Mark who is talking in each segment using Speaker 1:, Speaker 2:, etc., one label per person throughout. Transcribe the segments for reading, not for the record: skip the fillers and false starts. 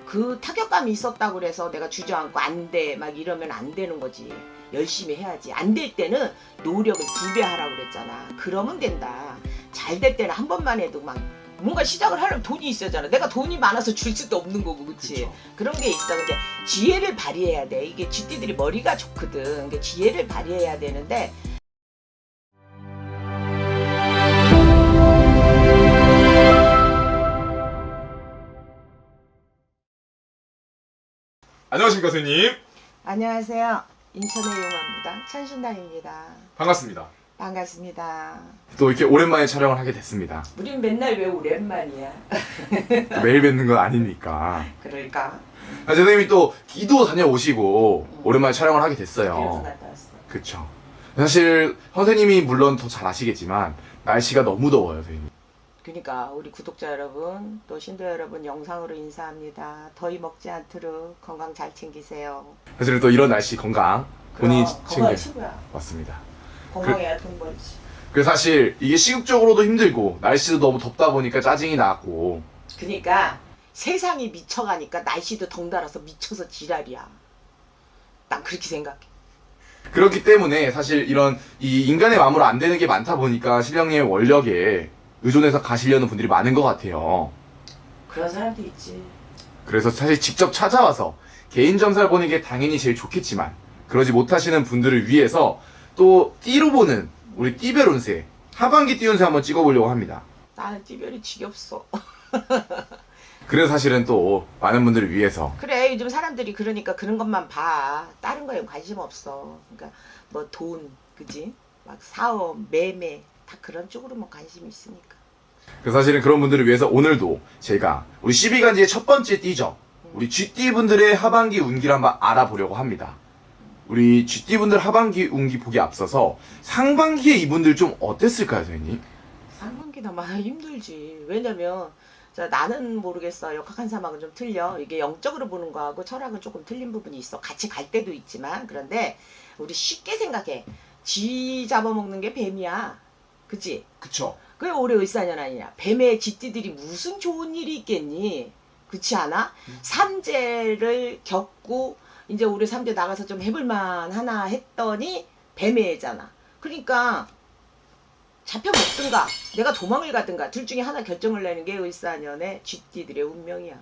Speaker 1: 그 타격감이 있었다고 그래서 내가 주저앉고 안 돼 막 이러면 안 되는 거지. 열심히 해야지. 안 될 때는 노력을 2배 하라고 그랬잖아. 그러면 된다. 잘 될 때는 한 번만 해도 막 뭔가 시작을 하려면 돈이 있어야잖아. 내가 돈이 많아서 줄 수도 없는 거고, 그치?
Speaker 2: 그쵸.
Speaker 1: 그런 게 있어. 근데 지혜를 발휘해야 돼. 이게 쥐띠들이 머리가 좋거든. 그러니까 지혜를 발휘해야 되는데
Speaker 2: 안녕하십니까 선생님.
Speaker 1: 안녕하세요. 인천의 용암무당 천신당입니다.
Speaker 2: 반갑습니다.
Speaker 1: 반갑습니다.
Speaker 2: 또 이렇게 오랜만에 촬영을 하게 됐습니다.
Speaker 1: 우린 맨날 왜 오랜만이야?
Speaker 2: 매일 뵙는 건 아니니까.
Speaker 1: 그러니까.
Speaker 2: 선생님이 또 기도 다녀오시고 오랜만에 촬영을 하게
Speaker 1: 그래서
Speaker 2: 됐어요.
Speaker 1: 갔다 왔어.
Speaker 2: 그쵸. 사실 선생님이 물론 더 잘 아시겠지만 날씨가 너무 더워요 선생님.
Speaker 1: 그러니까 우리 구독자 여러분 또 신도 여러분 영상으로 인사합니다. 더위 먹지 않도록 건강 잘 챙기세요.
Speaker 2: 사실 또 이런 날씨 건강 본인이
Speaker 1: 건강이 최고야.
Speaker 2: 맞습니다.
Speaker 1: 건강해야 돈 벌지.
Speaker 2: 그래서 사실 이게 시국적으로도 힘들고 날씨도 너무 덥다 보니까 짜증이 나고.
Speaker 1: 그러니까 세상이 미쳐가니까 날씨도 덩달아서 미쳐서 지랄이야. 난 그렇게 생각해.
Speaker 2: 그렇기 때문에 사실 이런 이 인간의 마음으로 안 되는 게 많다 보니까 신령님의 원력에 의존해서 가시려는 분들이 많은 것 같아요.
Speaker 1: 그런 사람도 있지.
Speaker 2: 그래서 사실 직접 찾아와서 개인 점사를 보는 게 당연히 제일 좋겠지만 그러지 못하시는 분들을 위해서 또 띠로 보는 우리 띠별 운세 하반기 띠 운세 한번 찍어보려고 합니다.
Speaker 1: 나는 띠별이 지겹어.
Speaker 2: 그래서 사실은 또 많은 분들을 위해서
Speaker 1: 그래 요즘 사람들이 그러니까 그런 것만 봐. 다른 거에 관심 없어. 그러니까 뭐 돈, 그지? 막 사업, 매매 다 그런 쪽으로만 관심이 있으니까.
Speaker 2: 그래서 사실은 그런 분들을 위해서 오늘도 제가 우리 12간지의 첫 번째 띠죠. 우리 쥐띠 분들의 하반기 운기를 한번 알아보려고 합니다. 우리 쥐띠 분들 하반기 운기 보기 앞서서 상반기에 이분들 좀 어땠을까요, 선생님?
Speaker 1: 상반기나 많이 힘들지. 왜냐면 자, 나는 모르겠어. 역학한 사막은 좀 틀려. 이게 영적으로 보는 거하고 철학은 조금 틀린 부분이 있어. 같이 갈 때도 있지만 그런데 우리 쉽게 생각해. 쥐 잡아먹는 게 뱀이야. 그치?
Speaker 2: 그쵸.
Speaker 1: 그게 올해 을사년 아니냐. 뱀의 쥐띠들이 무슨 좋은 일이 있겠니? 그렇지 않아? 삼재를 겪고 이제 올해 삼재 나가서 좀 해볼만 하나 했더니 뱀의 해잖아. 그러니까 잡혀 먹든가 내가 도망을 가든가 둘 중에 하나 결정을 내는 게 을사년의 쥐띠들의 운명이야.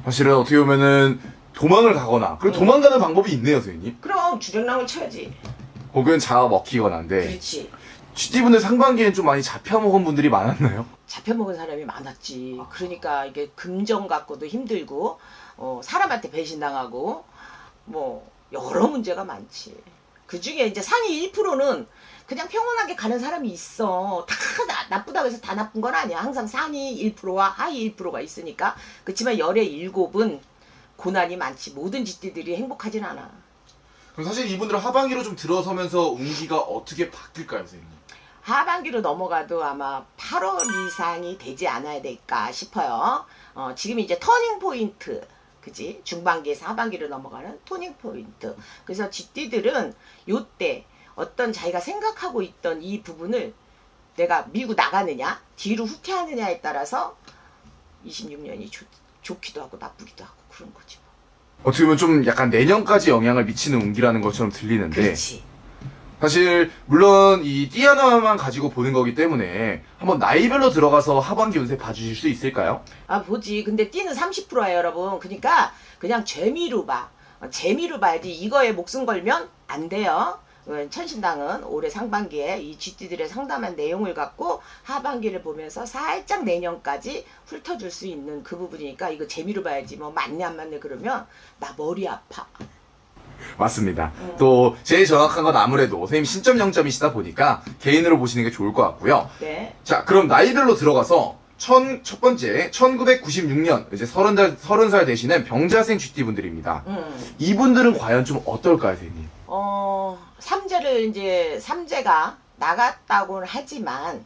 Speaker 2: 사실은 어떻게 보면은 도망을 가거나 그리고 도망가는 방법이 있네요, 선생님.
Speaker 1: 그럼 주력랑을 쳐야지.
Speaker 2: 혹은 잡아 먹히거나인데
Speaker 1: 그렇지.
Speaker 2: 쥐띠 분들 상반기에는 좀 많이 잡혀먹은 분들이 많았나요?
Speaker 1: 잡혀먹은 사람이 많았지. 그러니까 이게 금전 갖고도 힘들고 사람한테 배신당하고 뭐 여러 문제가 많지. 그중에 이제 상위 1%는 그냥 평온하게 가는 사람이 있어. 다 나쁘다고 해서 다 나쁜 건 아니야. 항상 상위 1%와 하위 1%가 있으니까. 그렇지만 열의 7은 고난이 많지. 모든 쥐띠들이 행복하진 않아.
Speaker 2: 그럼 사실 이분들은 하반기로 좀 들어서면서 운기가 어떻게 바뀔까요, 선생님?
Speaker 1: 하반기로 넘어가도 아마 8월 이상이 되지 않아야 될까 싶어요. 지금 이제 터닝 포인트, 그지? 중반기에서 하반기로 넘어가는 터닝 포인트. 그래서 쥐띠들은 요때 어떤 자기가 생각하고 있던 이 부분을 내가 밀고 나가느냐, 뒤로 후퇴하느냐에 따라서 26년이 좋기도 하고 나쁘기도 하고 그런 거지.
Speaker 2: 어떻게 보면 좀 약간 내년까지 영향을 미치는 운기라는 것처럼 들리는데
Speaker 1: 그렇지.
Speaker 2: 사실 물론 이 띠 하나만 가지고 보는 거기 때문에 한번 나이별로 들어가서 하반기 운세 봐주실 수 있을까요?
Speaker 1: 아 보지. 근데 띠는 30%예요 여러분. 그러니까 그냥 재미로 봐. 재미로 봐야지 이거에 목숨 걸면 안 돼요. 천신당은 올해 상반기에 이 쥐띠들의 상담한 내용을 갖고 하반기를 보면서 살짝 내년까지 훑어줄 수 있는 그 부분이니까 이거 재미로 봐야지. 뭐 맞네 안 맞네 그러면 나 머리 아파.
Speaker 2: 맞습니다. 또 제일 정확한 건 아무래도 선생님 신점 영점이시다 보니까 개인으로 보시는 게 좋을 것 같고요.
Speaker 1: 네.
Speaker 2: 자, 그럼 나이별로 들어가서 첫 번째 1996년 이제 30살 되시는 병자생 쥐띠 분들입니다. 이분들은 과연 좀 어떨까요, 선생님?
Speaker 1: 삼재를 이제 삼재가 나갔다고는 하지만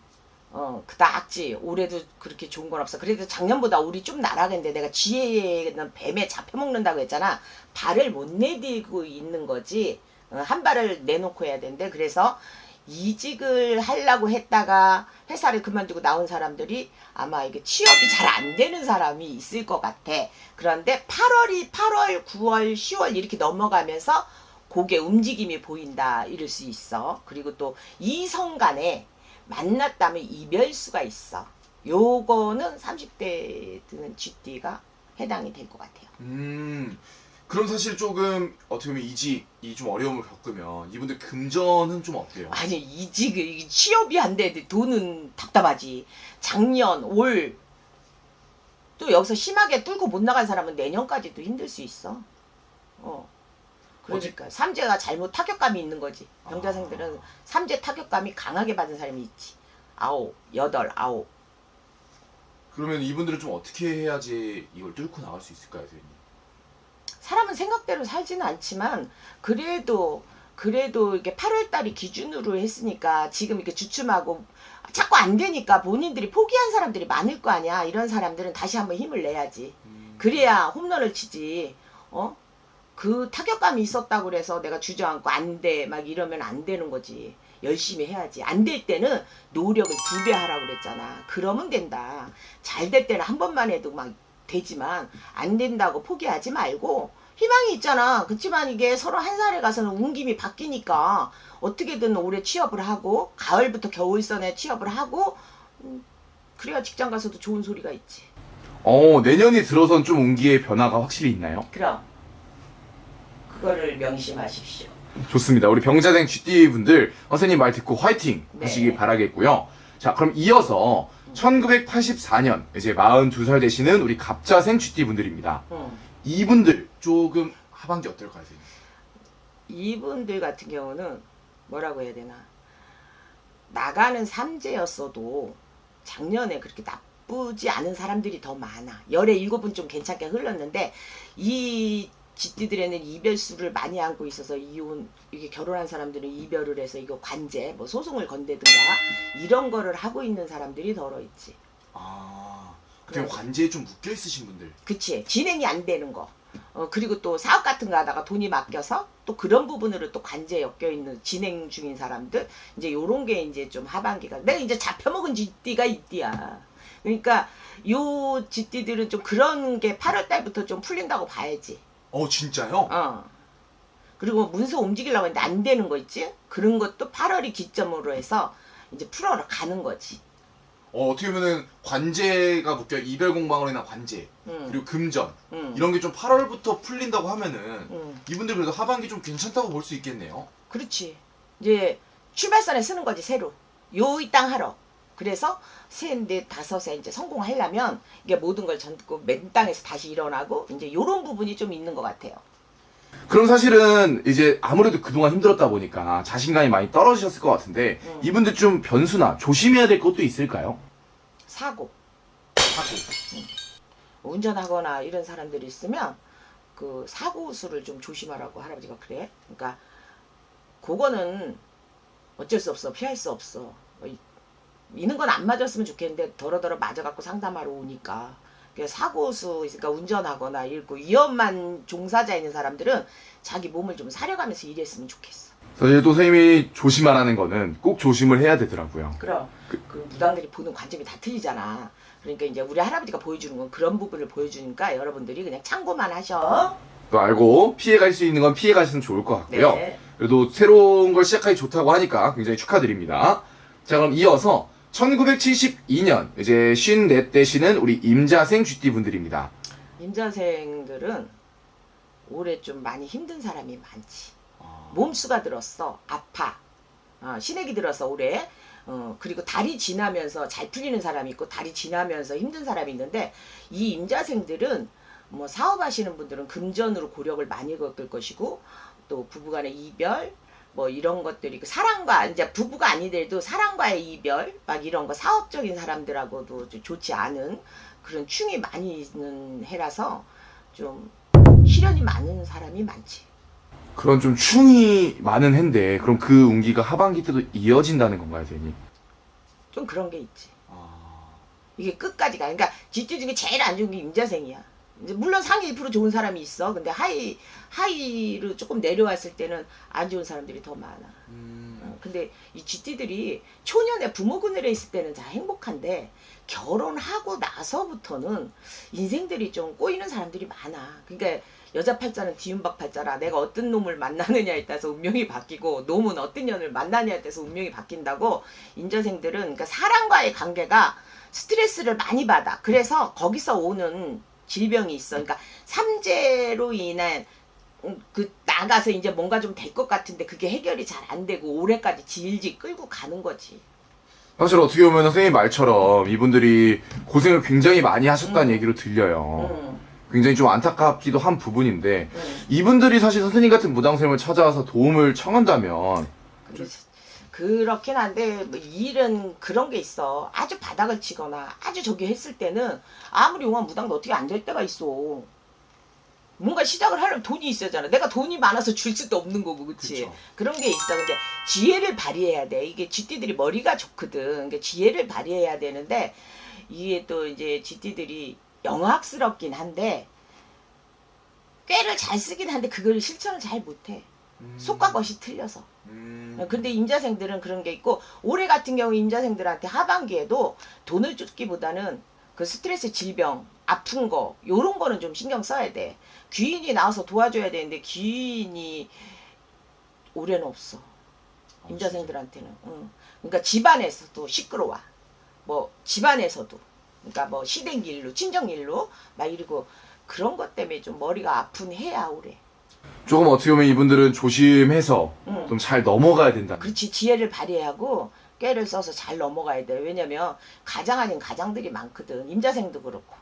Speaker 1: 그닥지 올해도 그렇게 좋은 건 없어. 그래도 작년보다 우리 좀 나라겠는데 내가 쥐에는 뱀에 잡혀먹는다고 했잖아. 발을 못 내딛고 있는 거지. 한 발을 내놓고 해야 되는데 그래서 이직을 하려고 했다가 회사를 그만두고 나온 사람들이 아마 이게 취업이 잘 안 되는 사람이 있을 것 같아. 그런데 8월, 9월, 10월 이렇게 넘어가면서 그게 움직임이 보인다 이럴 수 있어. 그리고 또 이성 간에 만났다면 이별수가 있어. 요거는 30대 드는 쥐띠가 해당이 될 것 같아요.
Speaker 2: 그럼 사실 조금 어떻게 보면 이직이 좀 어려움을 겪으면 이분들 금전은 좀 어때요?
Speaker 1: 아니 이게 취업이 안 돼. 돈은 답답하지. 작년, 올 또 여기서 심하게 뚫고 못 나간 사람은 내년까지도 힘들 수 있어. 그러니까 삼재가 잘못 타격감이 있는 거지. 병자생들은 삼재 타격감이 강하게 받은 사람이 있지. 9, 8, 9.
Speaker 2: 그러면 이분들은 좀 어떻게 해야지 이걸 뚫고 나갈 수 있을까요, 선생님?
Speaker 1: 사람은 생각대로 살지는 않지만 그래도 이렇게 8월달이 기준으로 했으니까 지금 이렇게 주춤하고 자꾸 안 되니까 본인들이 포기한 사람들이 많을 거 아니야. 이런 사람들은 다시 한번 힘을 내야지. 그래야 홈런을 치지. 그 타격감이 있었다고 그래서 내가 주저앉고 안 돼 막 이러면 안 되는 거지. 열심히 해야지. 안 될 때는 노력을 2배 하라고 그랬잖아. 그러면 된다. 잘 될 때는 한 번만 해도 막 되지만 안 된다고 포기하지 말고 희망이 있잖아. 그렇지만 이게 서로 한 살에 가서는 운김이 바뀌니까 어떻게든 올해 취업을 하고 가을부터 겨울선에 취업을 하고 그래야 직장 가서도 좋은 소리가 있지.
Speaker 2: 내년이 들어선 좀 운기의 변화가 확실히 있나요?
Speaker 1: 그럼 그거를 명심하십시오.
Speaker 2: 좋습니다. 우리 병자생 쥐띠 분들 선생님 말 듣고 화이팅 하시기 바라겠고요. 자, 그럼 이어서 1984년 이제 42살 되시는 우리 갑자생 쥐띠 분들입니다. 이분들 조금 하반기 어떨까요, 선생님?
Speaker 1: 이분들 같은 경우는 뭐라고 해야 되나, 나가는 삼재였어도 작년에 그렇게 나쁘지 않은 사람들이 더 많아. 열의 7분 좀 괜찮게 흘렀는데 이 쥐띠들에는 이별수를 많이 안고 있어서 이게 결혼한 사람들은 이별을 해서 이거 관제 뭐 소송을 건대든가 이런 거를 하고 있는 사람들이 덜어 있지.
Speaker 2: 그냥 관제에 좀 묶여 있으신 분들.
Speaker 1: 그치. 진행이 안 되는 거. 그리고 또 사업 같은 거 하다가 돈이 맡겨서 또 그런 부분으로 또 관제에 엮여 있는 진행 중인 사람들. 이제 요런 게 이제 좀 하반기가. 내가 이제 잡혀먹은 쥐띠가 이띠야. 그러니까 요 쥐띠들은 좀 그런 게 8월 달부터 좀 풀린다고 봐야지.
Speaker 2: 진짜요?
Speaker 1: 그리고 문서 옮기려고 했는데 안 되는 거 있지? 그런 것도 8월이 기점으로 해서 이제 풀어러 가는 거지.
Speaker 2: 어떻게 보면은 관제가 묶여 이별 공방으로 인한 관제 그리고 금전 이런 게 좀 8월부터 풀린다고 하면은 이분들 그래도 하반기 좀 괜찮다고 볼 수 있겠네요.
Speaker 1: 그렇지. 이제 출발선에 쓰는 거지 새로. 요 이 땅 하러. 그래서 셋, 다섯에 이제 성공하려면 이게 모든 걸 전부 맨 땅에서 다시 일어나고 이제 요런 부분이 좀 있는 것 같아요.
Speaker 2: 그럼 사실은 이제 아무래도 그동안 힘들었다 보니까 자신감이 많이 떨어지셨을 것 같은데 이분들 좀 변수나 조심해야 될 것도 있을까요?
Speaker 1: 사고.
Speaker 2: 사고.
Speaker 1: 운전하거나 이런 사람들이 있으면 그 사고 수를 좀 조심하라고 할아버지가 그래. 그러니까 그거는 어쩔 수 없어. 피할 수 없어. 있는 건 안 맞았으면 좋겠는데 더러더러 맞아갖고 상담하러 오니까 사고수 있으니까 운전하거나 이렇고 위험한 종사자 있는 사람들은 자기 몸을 좀 사려가면서 일했으면 좋겠어.
Speaker 2: 사실 또 선생님이 조심하라는 거는 꼭 조심을 해야 되더라고요.
Speaker 1: 그럼 그 무당들이 보는 관점이 다 틀리잖아. 그러니까 이제 우리 할아버지가 보여주는 건 그런 부분을 보여주니까 여러분들이 그냥 참고만 하셔.
Speaker 2: 또 알고 피해갈 수 있는 건 피해가시면 좋을 것 같고요.
Speaker 1: 네.
Speaker 2: 그래도 새로운 걸 시작하기 좋다고 하니까 굉장히 축하드립니다. 자, 그럼 이어서 1972년 이제 54 되시는 우리 임자생 쥐띠 분들입니다.
Speaker 1: 임자생들은 올해 좀 많이 힘든 사람이 많지. 몸수가 들었어. 아파. 신액이 들어서 올해. 그리고 달이 지나면서 잘 풀리는 사람이 있고 달이 지나면서 힘든 사람이 있는데 이 임자생들은 뭐 사업하시는 분들은 금전으로 고력을 많이 겪을 것이고 또 부부간의 이별 뭐 이런 것들이 사랑과 이제 부부가 아니더라도 사랑과의 이별 막 이런 거 사업적인 사람들하고도 좋지 않은 그런 충이 많이 있는 해라서 좀 시련이 많은 사람이 많지.
Speaker 2: 그런 좀 충이 많은 해인데 그럼 그 운기가 하반기 때도 이어진다는 건가요, 선생님?
Speaker 1: 좀 그런 게 있지. 이게 끝까지 가. 그러니까 쥐띠 중에 제일 안 좋은 게 임자생이야. 이제 물론 상위 1% 좋은 사람이 있어. 근데 하이로 조금 내려왔을 때는 안 좋은 사람들이 더 많아. 근데 이 쥐띠들이 초년에 부모 그늘에 있을 때는 다 행복한데 결혼하고 나서부터는 인생들이 좀 꼬이는 사람들이 많아. 그러니까 여자 팔자는 뒤윤박 팔자라 내가 어떤 놈을 만나느냐에 따라서 운명이 바뀌고 놈은 어떤 년을 만나느냐에 따라서 운명이 바뀐다고. 인자생들은 그러니까 사람과의 관계가 스트레스를 많이 받아. 그래서 거기서 오는 질병이 있어. 그러니까 삼재로 인한 그 나가서 이제 뭔가 좀 될 것 같은데 그게 해결이 잘 안 되고 올해까지 질질 끌고 가는 거지.
Speaker 2: 사실 어떻게 보면 선생님 말처럼 이분들이 고생을 굉장히 많이 하셨다는 얘기로 들려요. 굉장히 좀 안타깝기도 한 부분인데 이분들이 사실 선생님 같은 무당쌤을 찾아와서 도움을 청한다면
Speaker 1: 그렇긴 한데 뭐 일은 그런 게 있어. 아주 바닥을 치거나 아주 저기 했을 때는 아무리 용한 무당도 어떻게 안 될 때가 있어. 뭔가 시작을 하려면 돈이 있어야잖아. 내가 돈이 많아서 줄 수도 없는 거고, 그치?
Speaker 2: 그쵸.
Speaker 1: 그런 게 있어. 근데 지혜를 발휘해야 돼. 이게 쥐띠들이 머리가 좋거든. 그러니까 지혜를 발휘해야 되는데 이게 또 이제 쥐띠들이 영악스럽긴 한데 꾀를 잘 쓰긴 한데 그걸 실천을 잘 못해. 속과 것이 틀려서. 근데 임자생들은 그런 게 있고 올해 같은 경우 임자생들한테 하반기에도 돈을 쫓기보다는 그 스트레스 질병 아픈 거 요런 거는 좀 신경 써야 돼. 귀인이 나와서 도와줘야 되는데 귀인이 올해는 없어. 임자생들한테는. 그러니까 집안에서도 시끄러워. 뭐 집안에서도 그러니까 뭐 시댁 일로 친정 일로 막 이러고 그런 것 때문에 좀 머리가 아픈 해야 올해.
Speaker 2: 조금 어떻게 보면 이분들은 조심해서 좀 잘 넘어가야 된다.
Speaker 1: 그렇지. 지혜를 발휘하고 꾀를 써서 잘 넘어가야 돼. 왜냐면 가장 아닌 가장들이 많거든. 임자생도 그렇고.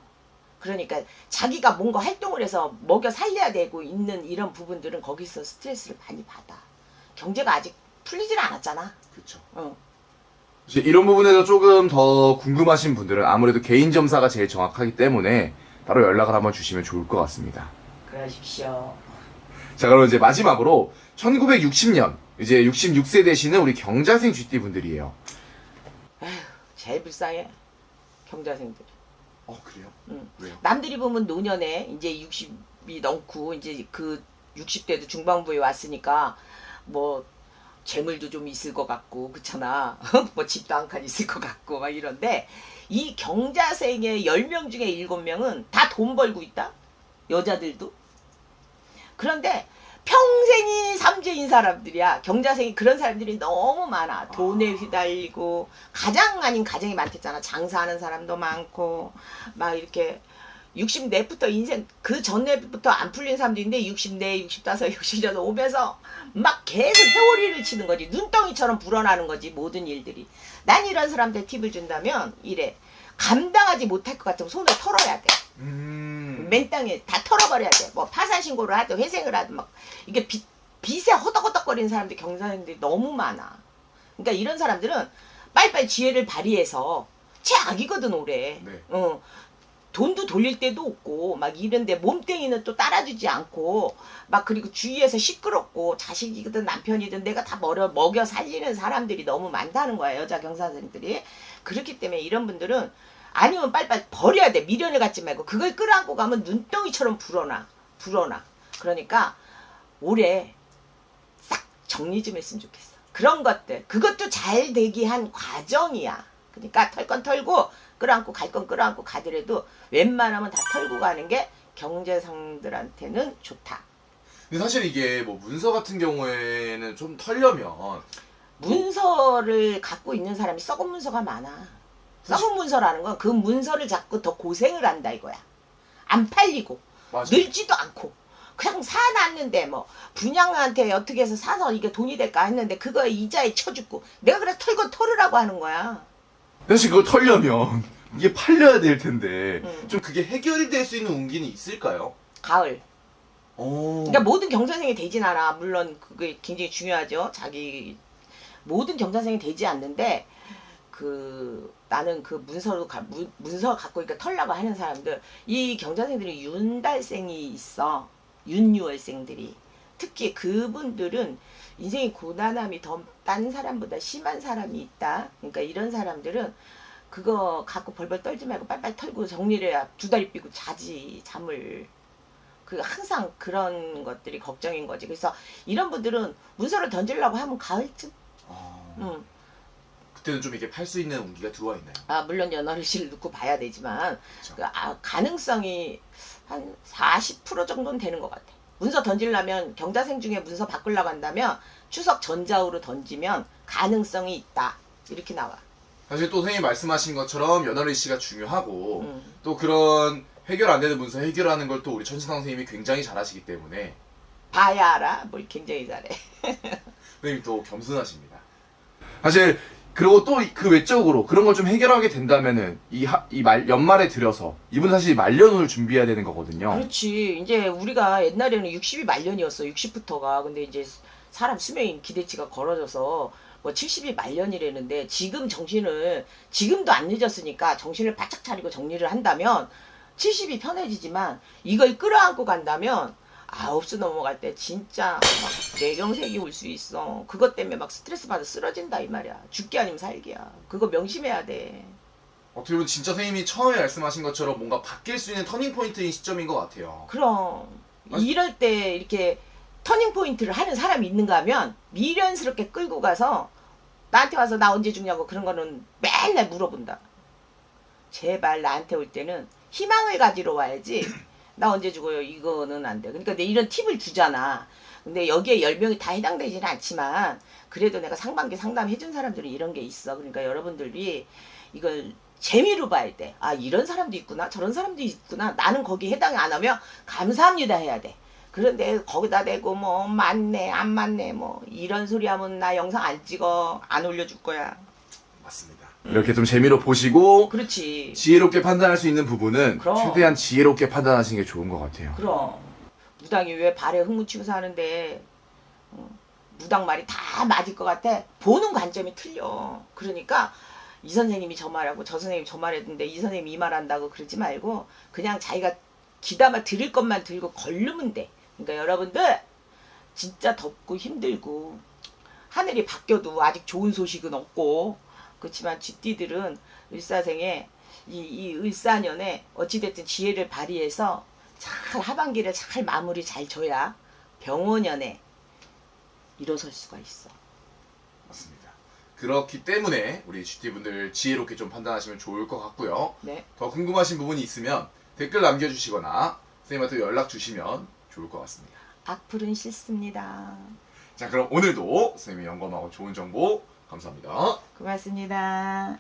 Speaker 1: 그러니까 자기가 뭔가 활동을 해서 먹여 살려야 되고 있는 이런 부분들은 거기서 스트레스를 많이 받아. 경제가 아직 풀리질 않았잖아.
Speaker 2: 그렇죠.
Speaker 1: 어.
Speaker 2: 이런 부분에서 조금 더 궁금하신 분들은 아무래도 개인 점사가 제일 정확하기 때문에 따로 연락을 한번 주시면 좋을 것 같습니다.
Speaker 1: 그러십시오.
Speaker 2: 자, 그럼 이제 마지막으로 1960년 이제 66세 되시는 우리 경자생 쥐띠 분들이에요.
Speaker 1: 에휴, 제일 불쌍해. 경자생들.
Speaker 2: 그래요?
Speaker 1: 응.
Speaker 2: 왜요?
Speaker 1: 남들이 보면 노년에 이제 60이 넘고 이제 그 60대도 중반부에 왔으니까 뭐 재물도 좀 있을 것 같고 그렇잖아. 뭐 집도 한 칸 있을 것 같고 막 이런데 이 경자생의 10명 중에 7명은 다 돈 벌고 있다. 여자들도. 그런데 평생이 삼재인 사람들이야. 경자생이 그런 사람들이 너무 많아. 돈에 휘달리고 가장 아닌 가정이 많댔잖아. 장사하는 사람도 많고 막 이렇게 60내부터 인생 그 전에부터 안 풀린 사람도 있는데 60내, 65, 66 오면서 막 계속 회오리를 치는 거지. 눈덩이처럼 불어나는 거지. 모든 일들이. 난 이런 사람들 팁을 준다면 이래. 감당하지 못할 것 같으면 손을 털어야 돼. 맨 땅에 다 털어버려야 돼. 뭐 파산 신고를 하든 회생을 하든 막 이게 빚에 허덕허덕거리는 사람들 경사님들이 너무 많아. 그러니까 이런 사람들은 빨리빨리 지혜를 발휘해서 최악이거든 올해.
Speaker 2: 네.
Speaker 1: 돈도 돌릴 데도 없고 막 이런데 몸뚱이는 또 따라주지 않고 막 그리고 주위에서 시끄럽고 자식이든 남편이든 내가 다 먹여 살리는 사람들이 너무 많다는 거야. 여자 경사생들이. 그렇기 때문에 이런 분들은 아니면 빨리빨리 버려야 돼. 미련을 갖지 말고. 그걸 끌어안고 가면 눈덩이처럼 불어나. 그러니까 올해 싹 정리 좀 했으면 좋겠어. 그런 것들. 그것도 잘 되기 한 과정이야. 그러니까 털 건 털고 끌어안고 갈 건 끌어안고 가더라도 웬만하면 다 털고 가는 게 경제상들한테는 좋다.
Speaker 2: 근데 사실 이게 뭐 문서 같은 경우에는 좀 털려면
Speaker 1: 문서를 갖고 있는 사람이 썩은 문서가 많아. 썩은 문서라는 건 그 문서를 잡고 더 고생을 한다 이거야. 안 팔리고
Speaker 2: 맞아.
Speaker 1: 늘지도 않고 그냥 사놨는데 뭐 분양한테 어떻게 해서 사서 이게 돈이 될까 했는데 그거에 이자에 쳐죽고 내가 그래서 털고 털으라고 하는 거야.
Speaker 2: 사실 그걸 털려면 이게 팔려야 될 텐데 좀 그게 해결이 될 수 있는 운기는 있을까요?
Speaker 1: 가을.
Speaker 2: 오.
Speaker 1: 그러니까 모든 경사생이 되진 않아. 물론 그게 굉장히 중요하죠. 자기 모든 경사생이 되지 않는데 나는 그 문서 갖고 있니까 털라고 하는 사람들 이 경자생들이 윤달생이 있어. 윤유월생들이 특히 그분들은 인생의 고단함이 더 딴 사람보다 심한 사람이 있다. 그러니까 이런 사람들은 그거 갖고 벌벌 떨지 말고 빨리빨리 털고 정리를 해야 두 다리 삐고 자지 잠을. 그 항상 그런 것들이 걱정인 거지. 그래서 이런 분들은 문서를 던지려고 하면 가을쯤 음.
Speaker 2: 그때는 좀 이렇게 팔 수 있는 운기가 들어와 있나요?
Speaker 1: 아, 물론 연어를 넣고 봐야 되지만
Speaker 2: 그쵸.
Speaker 1: 가능성이 한 40% 정도는 되는 것 같아. 문서 던지려면 경자생 중에 문서 바꾸려고 한다면 추석 전자우로 던지면 가능성이 있다. 이렇게 나와.
Speaker 2: 사실 또 선생님 말씀하신 것처럼 연어리 씨가 중요하고
Speaker 1: 음.
Speaker 2: 또 그런 해결 안 되는 문서 해결하는 걸 또 우리 천신상 선생님이 굉장히 잘하시기 때문에
Speaker 1: 봐야 알아. 뭘 굉장히 잘해.
Speaker 2: 선생님 또 겸손하십니다. 사실 그리고 또 그 외적으로 그런 걸 좀 해결하게 된다면은 연말에 들여서 이분 사실 말년을 준비해야 되는 거거든요.
Speaker 1: 그렇지. 이제 우리가 옛날에는 60이 말년이었어. 60부터가. 근데 이제 사람 수명이 기대치가 걸어져서 뭐 70이 말년이라는데 지금 정신을 지금도 안 늦었으니까 정신을 바짝 차리고 정리를 한다면 70이 편해지지만 이걸 끌어안고 간다면 9수 넘어갈 때 진짜 막 뇌경색이 올 수 있어. 그것 때문에 막 스트레스 받아 쓰러진다 이 말이야. 죽기 아니면 살기야. 그거 명심해야 돼.
Speaker 2: 어떻게 보면 진짜 선생님이 처음에 말씀하신 것처럼 뭔가 바뀔 수 있는 터닝 포인트인 시점인 것 같아요.
Speaker 1: 그럼
Speaker 2: 맞-
Speaker 1: 이럴 때 이렇게 터닝 포인트를 하는 사람이 있는가 하면 미련스럽게 끌고 가서 나한테 와서 나 언제 죽냐고 그런 거는 맨날 물어본다. 제발 나한테 올 때는 희망을 가지러 와야지. 나 언제 죽어요? 이거는 안 돼. 그러니까 내가 이런 팁을 주잖아. 근데 여기에 10명이 다 해당되지는 않지만 그래도 내가 상반기 상담해준 사람들은 이런 게 있어. 그러니까 여러분들이 이걸 재미로 봐야 돼. 아, 이런 사람도 있구나. 저런 사람도 있구나. 나는 거기 해당 안 하면 감사합니다 해야 돼. 그런데 거기다 대고 뭐 맞네 안 맞네 뭐 이런 소리 하면 나 영상 안 찍어. 안 올려줄 거야.
Speaker 2: 맞습니다. 이렇게 좀 재미로 보시고
Speaker 1: 그렇지.
Speaker 2: 지혜롭게 판단할 수 있는 부분은
Speaker 1: 그럼.
Speaker 2: 최대한 지혜롭게 판단하시는 게 좋은 것 같아요.
Speaker 1: 그럼 무당이 왜 발에 흙묻히고 사는데 무당 말이 다 맞을 것 같아. 보는 관점이 틀려. 그러니까 이 선생님이 저 말하고 저 선생님이 저 말했는데 이 선생님이 이 말한다고 그러지 말고 그냥 자기가 귀담아 들을 것만 들고 걸르면 돼. 그러니까 여러분들 진짜 덥고 힘들고 하늘이 바뀌어도 아직 좋은 소식은 없고 그렇지만 쥐띠들은 을사생에 이 을사년에 어찌됐든 지혜를 발휘해서 잘 하반기를 잘 마무리 잘 줘야 병원년에 일어설 수가 있어.
Speaker 2: 맞습니다. 그렇기 때문에 우리 GT분들 지혜롭게 좀 판단하시면 좋을 것 같고요.
Speaker 1: 네.
Speaker 2: 더 궁금하신 부분이 있으면 댓글 남겨주시거나 선생님한테 연락 주시면 좋을 것 같습니다.
Speaker 1: 악플은 싫습니다.
Speaker 2: 자, 그럼 오늘도 선생님이 영검하고 좋은 정보 감사합니다.
Speaker 1: 고맙습니다.